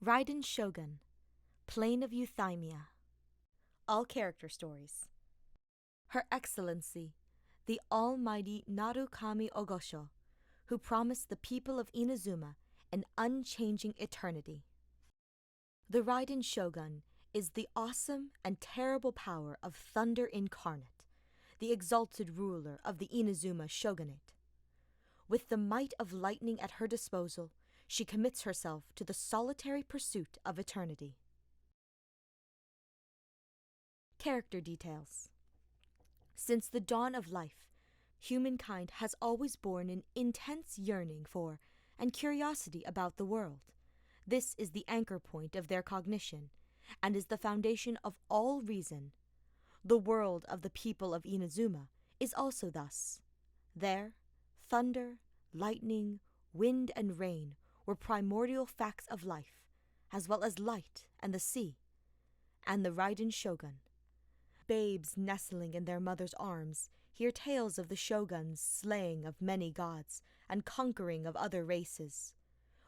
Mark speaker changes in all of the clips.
Speaker 1: Raiden Shogun, Plain of Euthymia. All character stories. Her Excellency, the almighty Narukami Ogosho, who promised the people of Inazuma an unchanging eternity. The Raiden Shogun is the awesome and terrible power of thunder incarnate, the exalted ruler of the Inazuma shogunate. With the might of lightning at her disposal, she commits herself to the solitary pursuit of eternity. Character details. Since the dawn of life, humankind has always borne an intense yearning for and curiosity about the world. This is the anchor point of their cognition, and is the foundation of all reason. The world of the people of Inazuma is also thus. There, thunder, lightning, wind, and rain were primordial facts of life, as well as light and the sea. And the Raiden Shogun. Babes nestling in their mother's arms hear tales of the shogun's slaying of many gods and conquering of other races.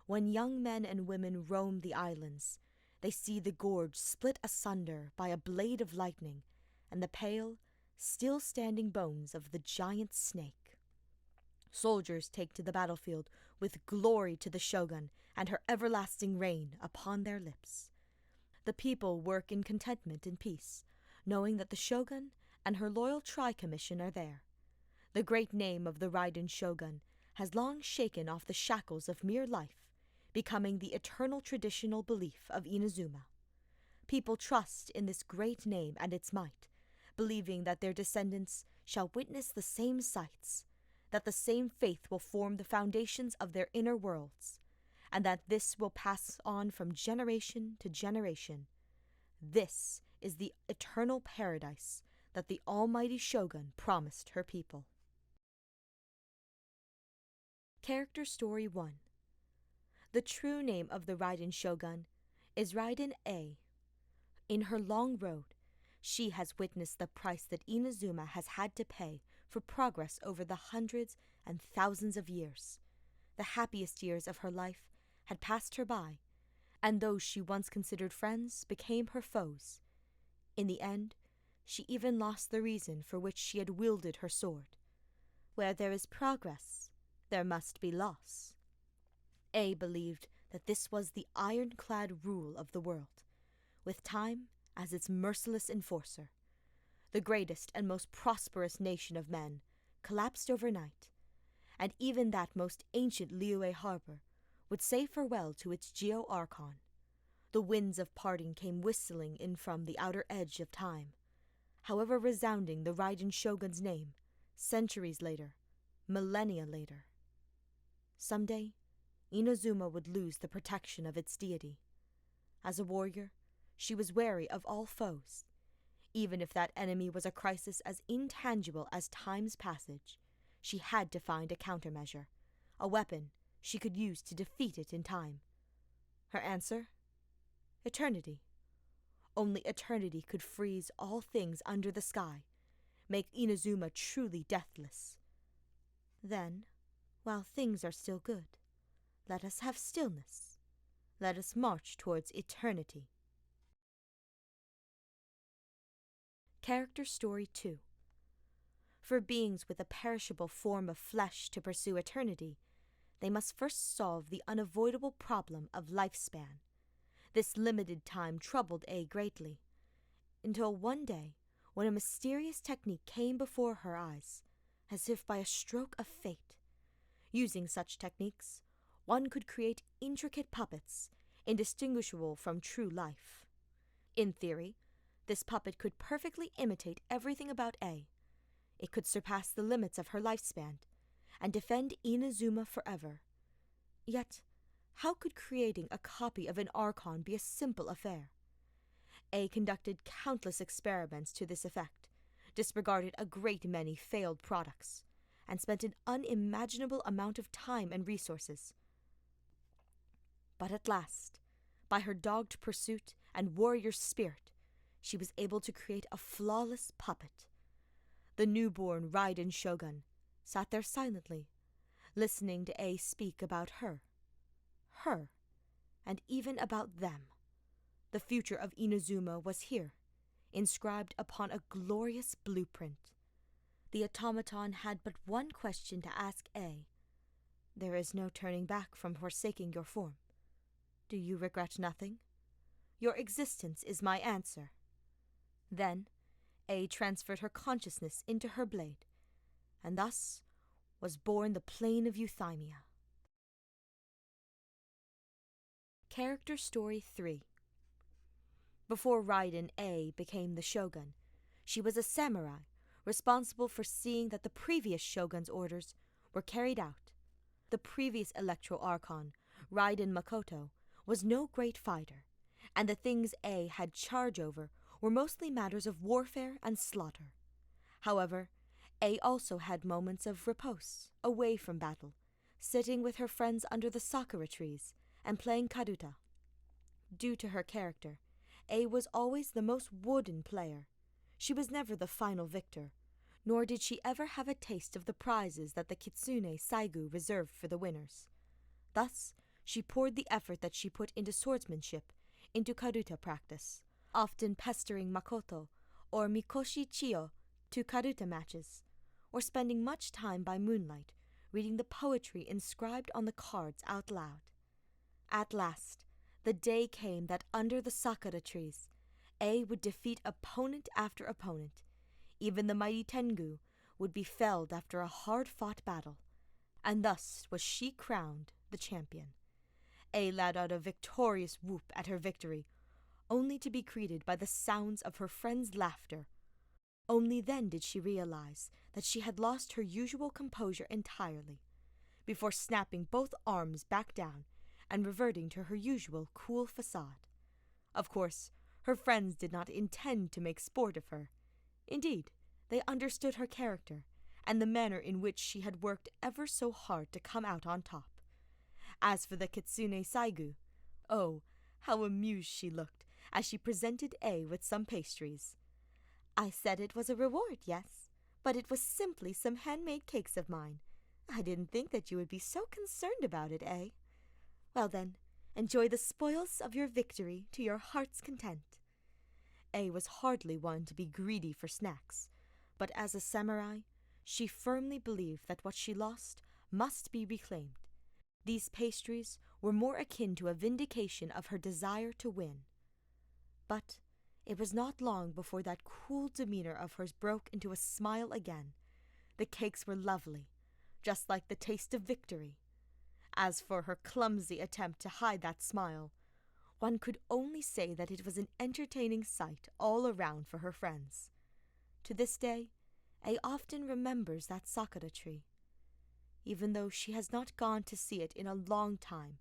Speaker 1: When young men and women roam the islands, they see the gorge split asunder by a blade of lightning and the pale, still-standing bones of the giant snake. Soldiers take to the battlefield with glory to the shogun and her everlasting reign upon their lips. The people work in contentment and peace, knowing that the shogun and her loyal tri-commission are there. The great name of the Raiden Shogun has long shaken off the shackles of mere life, becoming the eternal traditional belief of Inazuma. People trust in this great name and its might, believing that their descendants shall witness the same sights, that the same faith will form the foundations of their inner worlds, and that this will pass on from generation to generation. This is the eternal paradise that the almighty shogun promised her people. Character Story 1. The true name of the Raiden Shogun is Raiden A. In her long road, she has witnessed the price that Inazuma has had to pay for progress over the hundreds and thousands of years. The happiest years of her life had passed her by, and those she once considered friends became her foes. In the end, she even lost the reason for which she had wielded her sword. Where there is progress, there must be loss. A believed that this was the ironclad rule of the world, with time as its merciless enforcer. The greatest and most prosperous nation of men collapsed overnight, and even that most ancient Liyue harbor would say farewell to its Geo-Archon. The winds of parting came whistling in from the outer edge of time, however resounding the Raiden Shogun's name, centuries later, millennia later. Someday, Inazuma would lose the protection of its deity. As a warrior, she was wary of all foes. Even if that enemy was a crisis as intangible as time's passage, she had to find a countermeasure, a weapon she could use to defeat it in time. Her answer? Eternity. Only eternity could freeze all things under the sky, make Inazuma truly deathless. Then, while things are still good, let us have stillness. Let us march towards eternity. Character Story 2. For beings with a perishable form of flesh to pursue eternity, they must first solve the unavoidable problem of lifespan. This limited time troubled A greatly, until one day, when a mysterious technique came before her eyes, as if by a stroke of fate. Using such techniques, one could create intricate puppets, indistinguishable from true life. In theory, this puppet could perfectly imitate everything about A. It could surpass the limits of her lifespan, and defend Inazuma forever. Yet, how could creating a copy of an Archon be a simple affair? A conducted countless experiments to this effect, disregarded a great many failed products, and spent an unimaginable amount of time and resources. But at last, by her dogged pursuit and warrior spirit, she was able to create a flawless puppet. The newborn Raiden Shogun sat there silently, listening to A speak about her, and even about them. The future of Inazuma was here, inscribed upon a glorious blueprint. The automaton had but one question to ask A. There is no turning back from forsaking your form. Do you regret nothing? Your existence is my answer. Then, A transferred her consciousness into her blade, and thus was born the plane of Euthymia. Character Story 3. Before Raiden, A became the shogun, she was a samurai, responsible for seeing that the previous shogun's orders were carried out. The previous Electro Archon, Raiden Makoto, was no great fighter, and the things A had charge over were mostly matters of warfare and slaughter. However, A also had moments of repose, away from battle, sitting with her friends under the sakura trees and playing karuta. Due to her character, A was always the most wooden player. She was never the final victor, nor did she ever have a taste of the prizes that the Kitsune Saiguu reserved for the winners. Thus, she poured the effort that she put into swordsmanship into karuta practice, often pestering Makoto or Mikoshi Chiyo to karuta matches, or spending much time by moonlight reading the poetry inscribed on the cards out loud. At last, the day came that under the sakura trees, A would defeat opponent after opponent. Even the mighty Tengu would be felled after a hard-fought battle, and thus was she crowned the champion. A let out a victorious whoop at her victory, only to be greeted by the sounds of her friends' laughter. Only then did she realize that she had lost her usual composure entirely, before snapping both arms back down and reverting to her usual cool facade. Of course, her friends did not intend to make sport of her. Indeed, they understood her character and the manner in which she had worked ever so hard to come out on top. As for the Kitsune Saiguu, oh, how amused she looked as she presented A with some pastries. I said it was a reward, yes, but it was simply some handmade cakes of mine. I didn't think that you would be so concerned about it, eh? Well then, enjoy the spoils of your victory to your heart's content. A was hardly one to be greedy for snacks, but as a samurai, she firmly believed that what she lost must be reclaimed. These pastries were more akin to a vindication of her desire to win. But it was not long before that cool demeanor of hers broke into a smile again. The cakes were lovely, just like the taste of victory. As for her clumsy attempt to hide that smile, one could only say that it was an entertaining sight all around for her friends. To this day, A often remembers that sakura tree. Even though she has not gone to see it in a long time,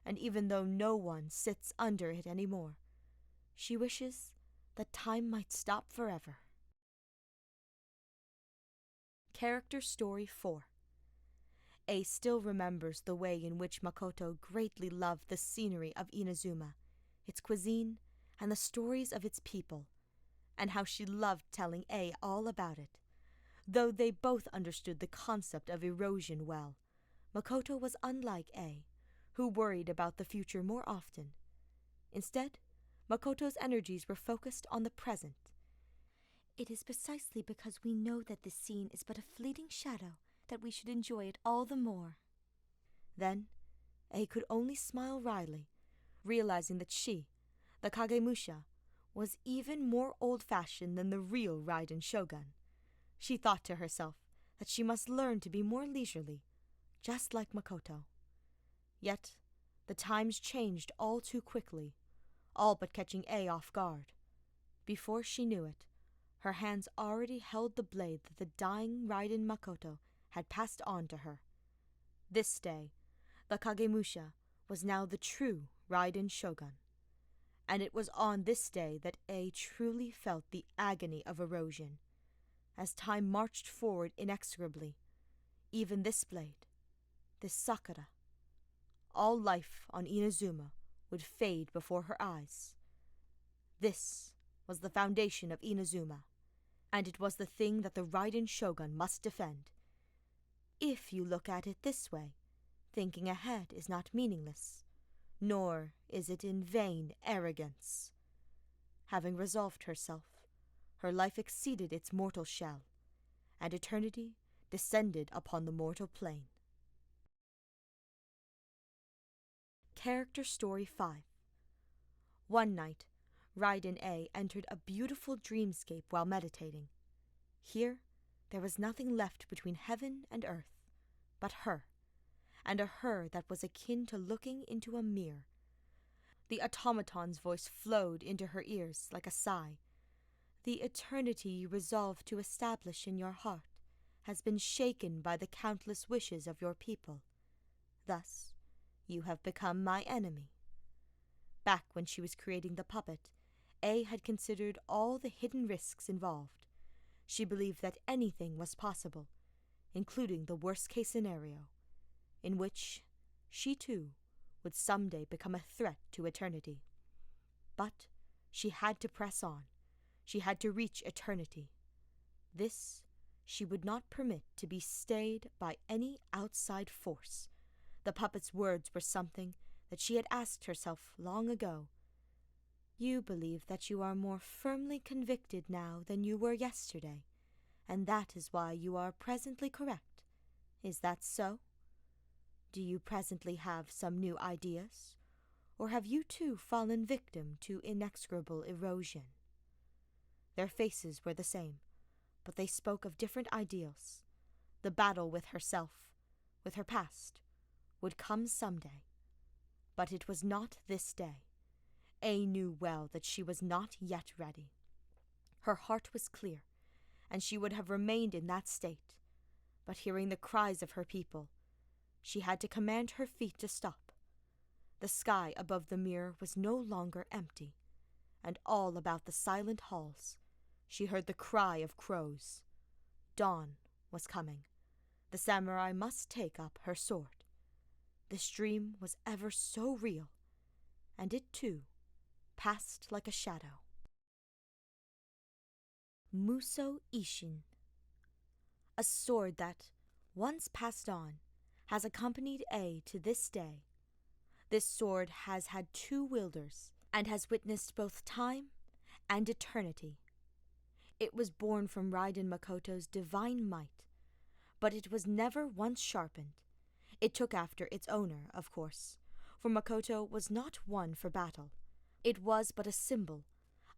Speaker 1: and even though no one sits under it anymore, she wishes that time might stop forever. Character Story 4. A still remembers the way in which Makoto greatly loved the scenery of Inazuma, its cuisine, and the stories of its people, and how she loved telling A all about it. Though they both understood the concept of erosion well, Makoto was unlike A, who worried about the future more often. Instead, Makoto's energies were focused on the present. It is precisely because we know that this scene is but a fleeting shadow that we should enjoy it all the more. Then, A could only smile wryly, realizing that she, the Kagemusha, was even more old-fashioned than the real Raiden Shogun. She thought to herself that she must learn to be more leisurely, just like Makoto. Yet, the times changed all too quickly, all but catching A off guard. Before she knew it, her hands already held the blade that the dying Raiden Makoto had passed on to her. This day, the Kagemusha was now the true Raiden Shogun. And it was on this day that A truly felt the agony of erosion. As time marched forward inexorably, even this blade, this sakura, all life on Inazuma would fade before her eyes. This was the foundation of Inazuma, and it was the thing that the Raiden Shogun must defend. If you look at it this way, thinking ahead is not meaningless. nor is it in vain arrogance. Having resolved herself, her life exceeded its mortal shell, and eternity descended upon the mortal plane. Character Story 5. One night, Raiden A entered a beautiful dreamscape while meditating. Here, there was nothing left between heaven and earth, but her, and a her that was akin to looking into a mirror. The automaton's voice flowed into her ears like a sigh. The eternity you resolved to establish in your heart has been shaken by the countless wishes of your people. Thus, you have become my enemy. Back when she was creating the puppet, A had considered all the hidden risks involved. She believed that anything was possible, including the worst-case scenario, in which she too would someday become a threat to eternity. But she had to press on. She had to reach eternity. This she would not permit to be stayed by any outside force. The puppet's words were something that she had asked herself long ago. You believe that you are more firmly convicted now than you were yesterday, and that is why you are presently correct. Is that so? Do you presently have some new ideas, or have you too fallen victim to inexorable erosion? Their faces were the same, but they spoke of different ideals. The battle with herself, with her past, would come someday. But it was not this day. A knew well that she was not yet ready. Her heart was clear, and she would have remained in that state. But hearing the cries of her people, she had to command her feet to stop. The sky above the mirror was no longer empty, and all about the silent halls she heard the cry of crows. Dawn was coming. The samurai must take up her sword. This dream was ever so real, and it too passed like a shadow. Musou Isshin. A sword that, once passed on, has accompanied A to this day. This sword has had two wielders, and has witnessed both time and eternity. It was born from Raiden Makoto's divine might, but it was never once sharpened. It took after its owner, of course, for Makoto was not one for battle. It was but a symbol,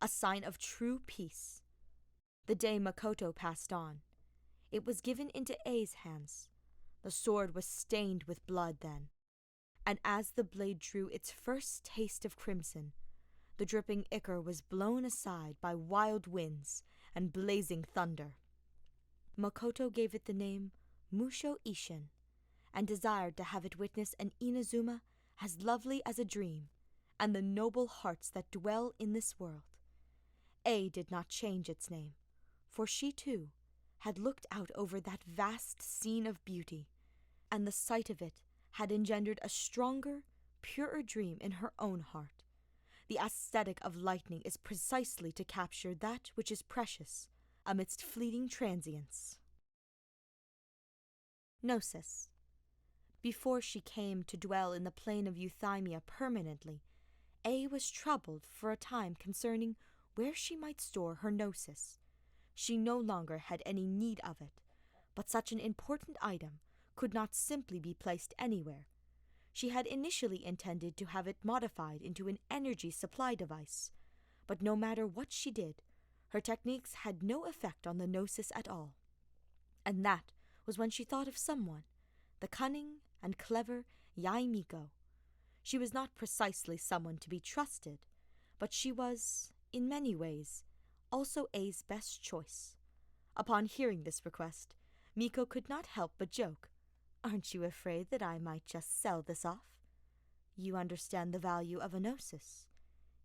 Speaker 1: a sign of true peace. The day Makoto passed on, it was given into A's hands. The sword was stained with blood then, and as the blade drew its first taste of crimson, the dripping ichor was blown aside by wild winds and blazing thunder. Makoto gave it the name Musou Isshin, and desired to have it witness an Inazuma as lovely as a dream, and the noble hearts that dwell in this world. A did not change its name, for she too had looked out over that vast scene of beauty, and the sight of it had engendered a stronger, purer dream in her own heart. The aesthetic of lightning is precisely to capture that which is precious amidst fleeting transience. Gnosis. Before she came to dwell in the plane of Euthymia permanently, A was troubled for a time concerning where she might store her Gnosis. She no longer had any need of it, but such an important item could not simply be placed anywhere. She had initially intended to have it modified into an energy supply device, but no matter what she did, her techniques had no effect on the Gnosis at all. And that was when she thought of someone, the cunning and clever Yaimiko. She was not precisely someone to be trusted, but she was, in many ways, also A's best choice. Upon hearing this request, Miko could not help but joke. Aren't you afraid that I might just sell this off? You understand the value of a Gnosis.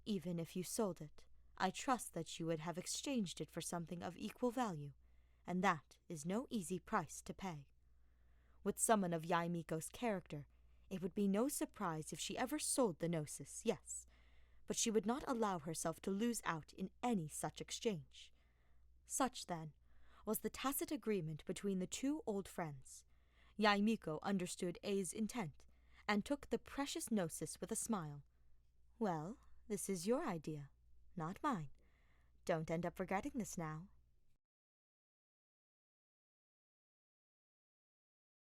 Speaker 1: Even if you sold it, I trust that you would have exchanged it for something of equal value, and that is no easy price to pay. With someone of Yaimiko's character, it would be no surprise if she ever sold the Gnosis, yes, but she would not allow herself to lose out in any such exchange. Such, then, was the tacit agreement between the two old friends. Yaimiko understood A's intent, and took the precious Gnosis with a smile. "Well, this is your idea, not mine. Don't end up regretting this now."